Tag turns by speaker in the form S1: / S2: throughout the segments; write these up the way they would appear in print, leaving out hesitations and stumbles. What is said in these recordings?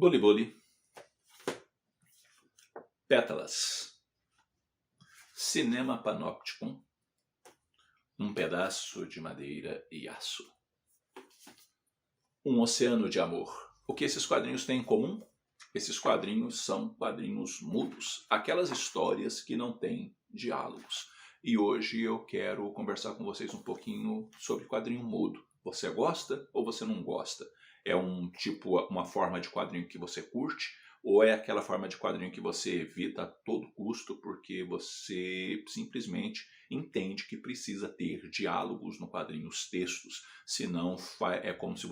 S1: Boliboli, pétalas, cinema panópticum, um pedaço de madeira e aço. Um oceano de amor. O que esses quadrinhos têm em comum? Esses quadrinhos são quadrinhos mudos, aquelas histórias que não têm diálogos. E hoje eu quero conversar com vocês um pouquinho sobre quadrinho mudo. Você gosta ou você não gosta? É uma forma de quadrinho que você curte? Ou é aquela forma de quadrinho que você evita a todo custo porque você simplesmente entende que precisa ter diálogos no quadrinho, os textos, senão é como se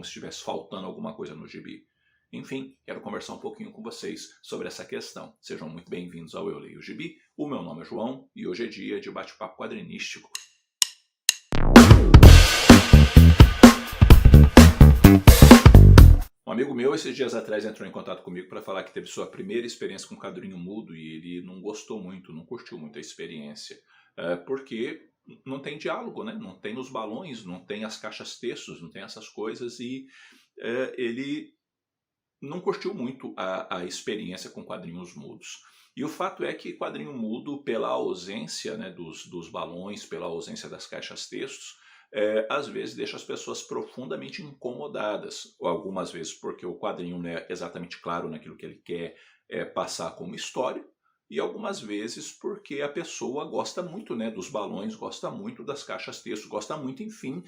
S1: estivesse faltando alguma coisa no gibi. Enfim, quero conversar um pouquinho com vocês sobre essa questão. Sejam muito bem-vindos ao Eu Leio Gibi. O meu nome é João e hoje é dia de bate-papo quadrinístico. Um amigo meu, esses dias atrás, entrou em contato comigo para falar que teve sua primeira experiência com quadrinho mudo e ele não gostou muito, não curtiu muito a experiência. Porque não tem diálogo, né? Não tem os balões, não tem as caixas textos, não tem essas coisas e ele não curtiu muito a experiência com quadrinhos mudos. E o fato é que quadrinho mudo, pela ausência, né, dos balões, pela ausência das caixas textos, às vezes deixa as pessoas profundamente incomodadas, ou algumas vezes porque o quadrinho não é exatamente claro naquilo que ele quer passar como história, e algumas vezes porque a pessoa gosta muito, né, dos balões, gosta muito das caixas texto, gosta muito, enfim,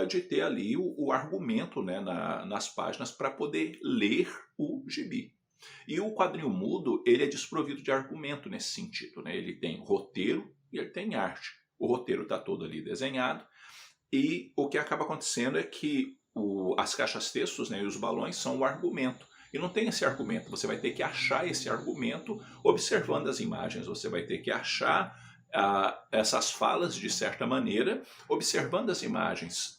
S1: de ter ali o argumento, né, nas páginas para poder ler o gibi. E o quadrinho mudo, ele é desprovido de argumento nesse sentido, né? Ele tem roteiro e ele tem arte. O roteiro está todo ali desenhado e o que acaba acontecendo é que as caixas textos, né, e os balões são o argumento. E não tem esse argumento, você vai ter que achar esse argumento observando as imagens, você vai ter que achar essas falas de certa maneira, observando as imagens,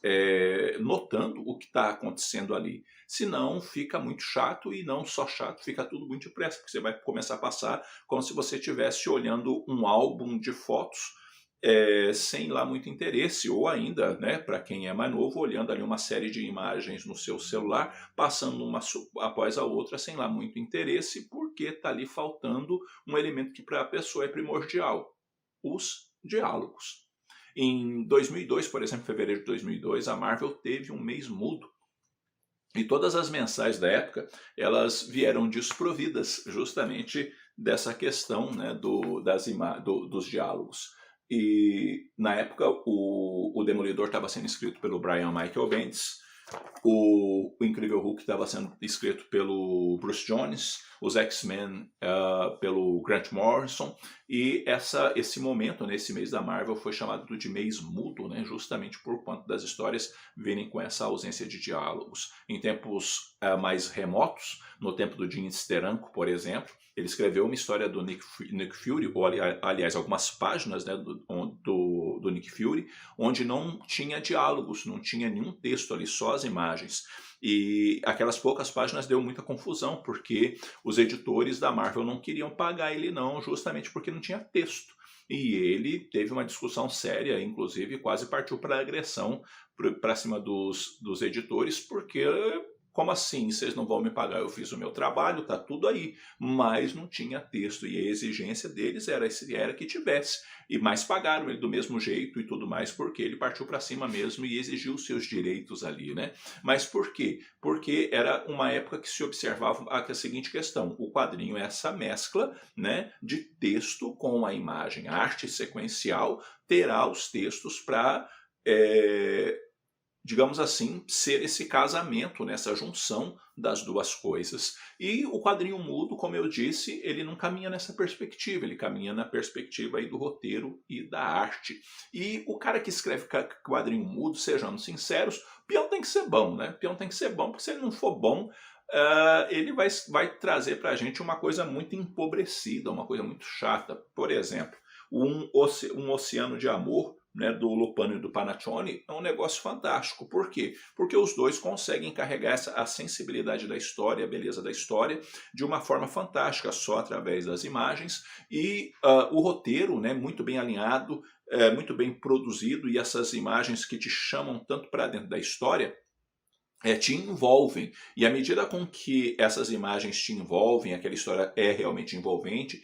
S1: notando o que está acontecendo ali. Senão fica muito chato e não só chato, fica tudo muito depressa, porque você vai começar a passar como se você estivesse olhando um álbum de fotos sem lá muito interesse, ou ainda, né, para quem é mais novo, olhando ali uma série de imagens no seu celular, passando uma após a outra sem lá muito interesse, porque está ali faltando um elemento que para a pessoa é primordial, os diálogos. Em 2002, por exemplo, em fevereiro de 2002, a Marvel teve um mês mudo. E todas as mensais da época, elas vieram desprovidas justamente dessa questão, né, dos diálogos. E na época o Demolidor estava sendo escrito pelo Brian Michael Bendis, o Incrível Hulk estava sendo escrito pelo Bruce Jones, os X-Men pelo Grant Morrison, e esse momento, nesse mês da Marvel, foi chamado de mês mudo, né, justamente por conta das histórias virem com essa ausência de diálogos. Em tempos mais remotos, no tempo do Gene Steranko, por exemplo, ele escreveu uma história do Nick Fury, ou aliás, algumas páginas, né, do Nick Fury, onde não tinha diálogos, não tinha nenhum texto ali, só as imagens. E aquelas poucas páginas deu muita confusão, porque os editores da Marvel não queriam pagar ele não, justamente porque não tinha texto. E ele teve uma discussão séria, inclusive quase partiu para agressão para cima dos editores, porque como assim, vocês não vão me pagar? Eu fiz o meu trabalho, tá tudo aí, mas não tinha texto e a exigência deles era que tivesse. E mais pagaram ele do mesmo jeito e tudo mais, porque ele partiu para cima mesmo e exigiu os seus direitos ali, né? Mas por quê? Porque era uma época que se observava a seguinte questão: o quadrinho é essa mescla, né, de texto com a imagem. A arte sequencial terá os textos para digamos assim, ser esse casamento, nessa junção das duas coisas. E o quadrinho mudo, como eu disse, ele não caminha nessa perspectiva, ele caminha na perspectiva aí do roteiro e da arte. E o cara que escreve quadrinho mudo, sejamos sinceros, peão tem que ser bom, né? Peão tem que ser bom, porque se ele não for bom, ele vai trazer pra gente uma coisa muito empobrecida, uma coisa muito chata. Por exemplo, um Oceano de Amor, né, do Lupano e do Panaccione, é um negócio fantástico. Por quê? Porque os dois conseguem carregar a sensibilidade da história, a beleza da história, de uma forma fantástica, só através das imagens, e o roteiro, né, muito bem alinhado, muito bem produzido, e essas imagens que te chamam tanto para dentro da história, te envolvem. E à medida com que essas imagens te envolvem, aquela história é realmente envolvente,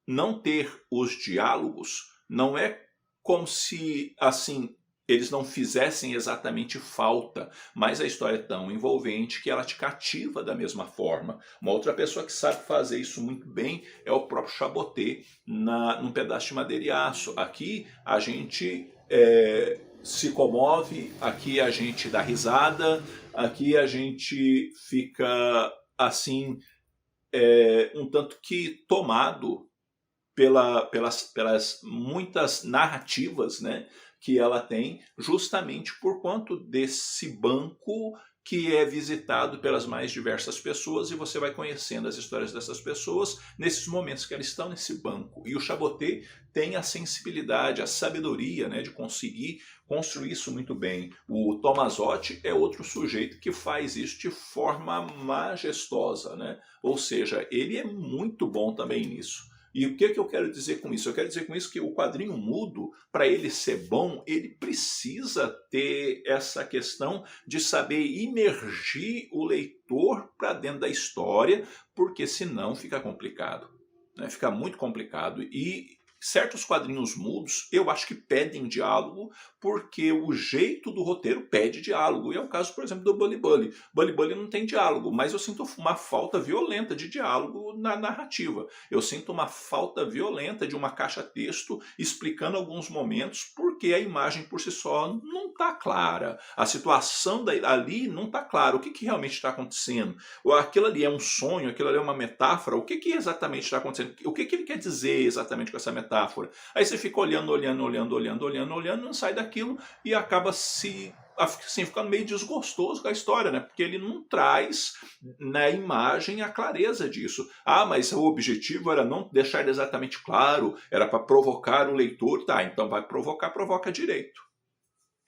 S1: não ter os diálogos não é como se, assim, eles não fizessem exatamente falta, mas a história é tão envolvente que ela te cativa da mesma forma. Uma outra pessoa que sabe fazer isso muito bem é o próprio Chaboté, num pedaço de madeira e aço. Aqui a gente se comove, aqui a gente dá risada, aqui a gente fica assim, um tanto que tomado pelas muitas narrativas, né, que ela tem, justamente por conta desse banco que é visitado pelas mais diversas pessoas, e você vai conhecendo as histórias dessas pessoas nesses momentos que elas estão nesse banco. E o Chaboté tem a sensibilidade, a sabedoria, né, de conseguir construir isso muito bem. O Tommasotti é outro sujeito que faz isso de forma majestosa, né? Ou seja, ele é muito bom também nisso. E o que eu quero dizer com isso? Eu quero dizer com isso que o quadrinho mudo, para ele ser bom, ele precisa ter essa questão de saber imergir o leitor para dentro da história, porque senão fica complicado, né? Fica muito complicado. E certos quadrinhos mudos, eu acho que pedem diálogo, porque o jeito do roteiro pede diálogo. E é o caso, por exemplo, do Bully Bully. Bully Bully não tem diálogo, mas eu sinto uma falta violenta de diálogo na narrativa. Eu sinto uma falta violenta de uma caixa-texto explicando alguns momentos, porque a imagem por si só não está clara. A situação ali não está clara. O que realmente está acontecendo? Aquilo ali é um sonho, aquilo ali é uma metáfora? O que exatamente está acontecendo? O que ele quer dizer exatamente com essa metáfora? Aí você fica olhando, não sai daquilo e acaba assim, ficando meio desgostoso com a história, né? Porque ele não traz na imagem a clareza disso. Ah, mas o objetivo era não deixar exatamente claro, era para provocar o leitor. Tá, então vai provocar, provoca direito.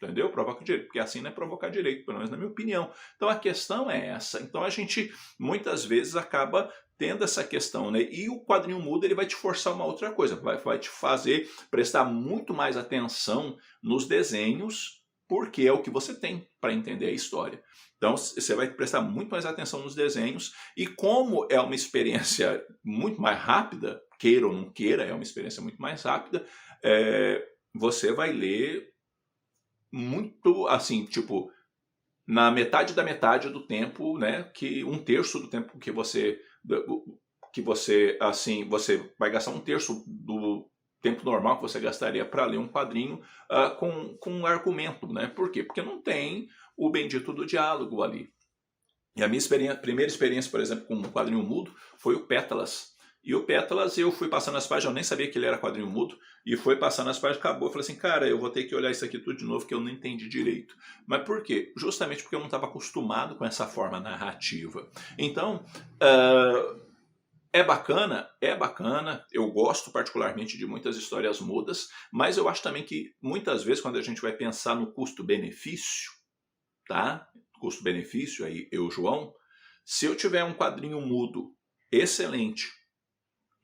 S1: Entendeu? Provoca direito, porque assim não é provocar direito, pelo menos na minha opinião. Então a questão é essa. Então a gente muitas vezes acaba tendo essa questão, né? E o quadrinho mudo ele vai te forçar uma outra coisa, vai te fazer prestar muito mais atenção nos desenhos, porque é o que você tem para entender a história. Então você vai prestar muito mais atenção nos desenhos, e como é uma experiência muito mais rápida, queira ou não queira, é uma experiência muito mais rápida, você vai ler muito assim, tipo, na metade da metade do tempo, né, que um terço do tempo que você assim, você vai gastar um terço do tempo normal que você gastaria para ler um quadrinho com um argumento, né? Por quê? Porque não tem o bendito do diálogo ali. E a minha primeira experiência, por exemplo, com um quadrinho mudo foi o Pétalas. E o Pétalas, eu fui passando as páginas, eu nem sabia que ele era quadrinho mudo, e foi passando as páginas, acabou, eu falei assim, cara, eu vou ter que olhar isso aqui tudo de novo, que eu não entendi direito. Mas por quê? Justamente porque eu não estava acostumado com essa forma narrativa. Então, é bacana, eu gosto particularmente de muitas histórias mudas, mas eu acho também que muitas vezes quando a gente vai pensar no custo-benefício, tá? Custo-benefício, aí eu, João, se eu tiver um quadrinho mudo excelente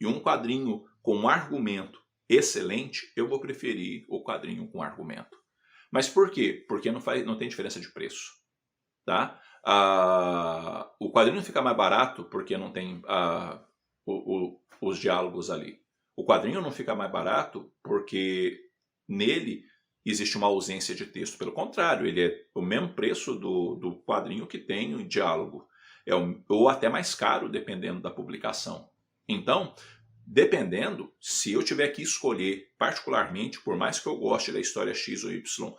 S1: e um quadrinho com um argumento excelente, eu vou preferir o quadrinho com argumento. Mas por quê? Porque não tem diferença de preço, tá? O quadrinho fica mais barato porque não tem os diálogos ali. O quadrinho não fica mais barato porque nele existe uma ausência de texto. Pelo contrário, ele é o mesmo preço do quadrinho que tem o diálogo. Ou até mais caro, dependendo da publicação. Então, dependendo, se eu tiver que escolher particularmente, por mais que eu goste da história X ou Y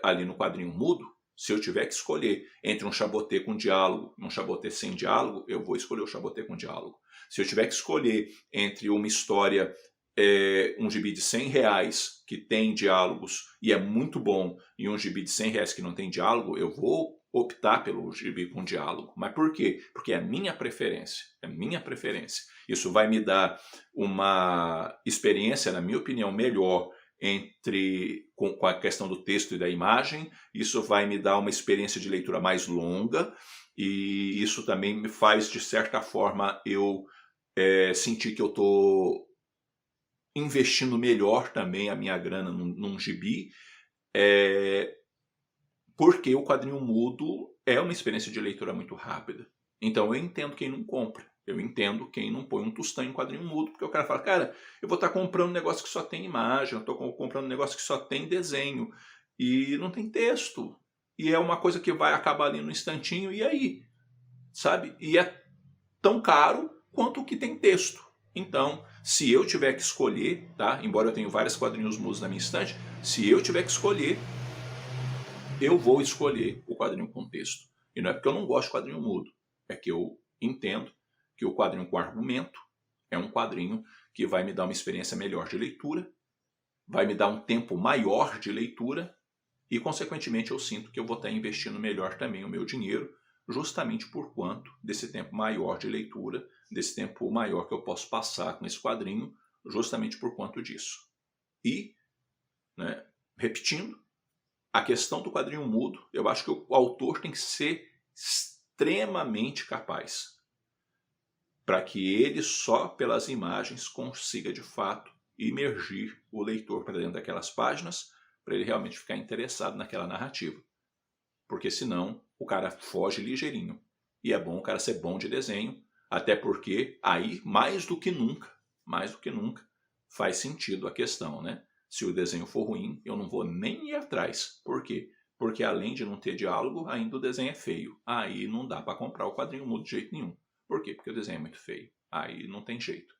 S1: ali no quadrinho mudo, se eu tiver que escolher entre um Chaboté com diálogo e um Chaboté sem diálogo, eu vou escolher o Chaboté com diálogo. Se eu tiver que escolher entre uma história, um gibi de R$100 que tem diálogos e é muito bom, e um gibi de R$100 que não tem diálogo, eu vou optar pelo gibi com diálogo. Mas por quê? Porque é a minha preferência. É a minha preferência. Isso vai me dar uma experiência, na minha opinião, melhor com a questão do texto e da imagem. Isso vai me dar uma experiência de leitura mais longa, e isso também me faz, de certa forma, eu sentir que eu estou investindo melhor também a minha grana num gibi. porque o quadrinho mudo é uma experiência de leitura muito rápida. Então eu entendo quem não compra. Eu entendo quem não põe um tostão em quadrinho mudo, porque o cara fala, cara, eu vou estar comprando um negócio que só tem imagem, eu estou comprando um negócio que só tem desenho, e não tem texto. E é uma coisa que vai acabar ali no instantinho, e aí? Sabe? E é tão caro quanto o que tem texto. Então, se eu tiver que escolher, tá? Embora eu tenha vários quadrinhos mudos na minha estante, se eu tiver que escolher, eu vou escolher o quadrinho com texto. E não é porque eu não gosto de quadrinho mudo, é que eu entendo que o quadrinho com argumento é um quadrinho que vai me dar uma experiência melhor de leitura, vai me dar um tempo maior de leitura e, consequentemente, eu sinto que eu vou estar investindo melhor também o meu dinheiro, justamente por quanto desse tempo maior de leitura, desse tempo maior que eu posso passar com esse quadrinho, justamente por quanto disso. E, né, repetindo, a questão do quadrinho mudo, eu acho que o autor tem que ser extremamente capaz para que ele, só pelas imagens, consiga de fato imergir o leitor para dentro daquelas páginas, para ele realmente ficar interessado naquela narrativa. Porque senão o cara foge ligeirinho. E é bom o cara ser bom de desenho, até porque aí, mais do que nunca, faz sentido a questão, né? Se o desenho for ruim, eu não vou nem ir atrás. Por quê? Porque além de não ter diálogo, ainda o desenho é feio. Aí não dá para comprar o quadrinho mudo de jeito nenhum. Por quê? Porque o desenho é muito feio. Aí não tem jeito.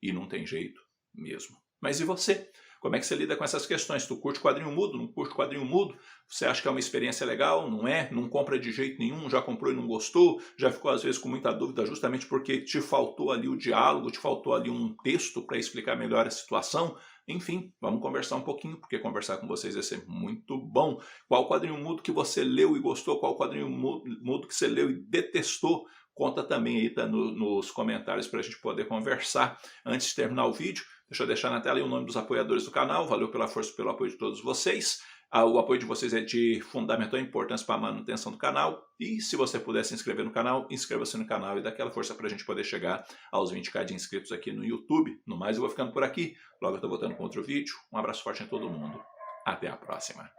S1: E não tem jeito mesmo. Mas e você? Como é que você lida com essas questões? Tu curte quadrinho mudo? Não curte quadrinho mudo? Você acha que é uma experiência legal? Não é? Não compra de jeito nenhum? Já comprou e não gostou? Já ficou às vezes com muita dúvida justamente porque te faltou ali o diálogo, te faltou ali um texto para explicar melhor a situação? Enfim, vamos conversar um pouquinho, porque conversar com vocês vai ser muito bom. Qual quadrinho mudo que você leu e gostou? Qual quadrinho mudo que você leu e detestou? Conta também aí nos comentários para a gente poder conversar. Antes de terminar o vídeo, deixa eu deixar na tela aí o nome dos apoiadores do canal. Valeu pela força e pelo apoio de todos vocês. O apoio de vocês é de fundamental importância para a manutenção do canal. E se você puder se inscrever no canal, inscreva-se no canal e dá aquela força para a gente poder chegar aos 20k de inscritos aqui no YouTube. No mais, eu vou ficando por aqui. Logo eu estou voltando com outro vídeo. Um abraço forte em todo mundo. Até a próxima.